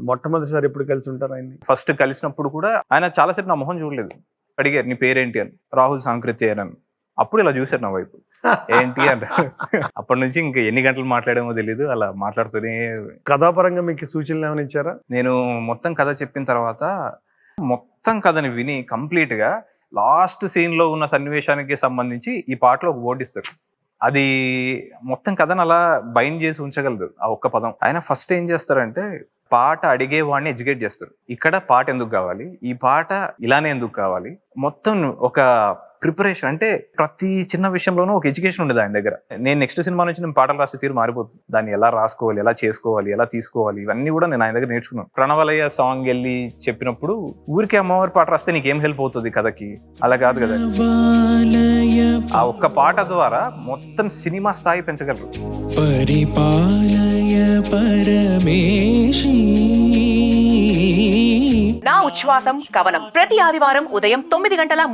మొట్టమొదటిసారి ఎప్పుడు కలిసి ఉంటారు ఆయన్ని? ఫస్ట్ కలిసినప్పుడు కూడా ఆయన చాలాసేపు నా మొహం చూడలేదు. అడిగారు నీ పేరేంటి అని. రాహుల్ సాంకృత్య అని. అప్పుడు ఇలా చూశారు నా వైపు, ఏంటి అంటే. అప్పటి నుంచి ఇంకా ఎన్ని గంటలు మాట్లాడామో తెలీదు, అలా మాట్లాడుతూనే. కథాపరంగా మీకు సూచనలు ఏమైనా ఇచ్చారా? నేను మొత్తం కథ చెప్పిన తర్వాత మొత్తం కథని విని కంప్లీట్ గా లాస్ట్ సీన్ లో ఉన్న సన్నివేశానికి సంబంధించి ఈ పాటలో ఒక బోర్డు ఇస్తారు. అది మొత్తం కథను అలా బైండ్ చేసి ఉంచగలదు ఆ ఒక్క పదం. ఆయన ఫస్ట్ ఏం చేస్తారంటే పాట అడిగే వాడిని ఎడ్యుకేట్ చేస్తారు. ఇక్కడ పాట ఎందుకు కావాలి, ఈ పాట ఇలానే ఎందుకు కావాలి, మొత్తం ఒక ప్రిపరేషన్. అంటే ప్రతి చిన్న విషయంలోనూ ఒక ఎడ్యుకేషన్ ఉండేది ఆయన దగ్గర. నేను నెక్స్ట్ సినిమా నుంచి నేను పాటలు రాసే తీరు మారిపోతుంది. దాన్ని ఎలా రాసుకోవాలి, ఎలా చేసుకోవాలి, ఎలా తీసుకోవాలి, ఇవన్నీ కూడా నేను ఆయన దగ్గర నేర్చుకున్నాను. ప్రణవలయ సాంగ్ వెళ్ళి చెప్పినప్పుడు ఊరికే అమ్మవారి పాట రాస్తే నీకేం హెల్ప్ అవుతుంది కథకి, అలా కాదు కదా. ఆ ఒక్క పాట ద్వారా మొత్తం సినిమా స్థాయి పెంచగలరు. నా ఉచ్ఛ్వాసం కవనం ప్రతి ఆదివారం ఉదయం 9:30 గంటలకు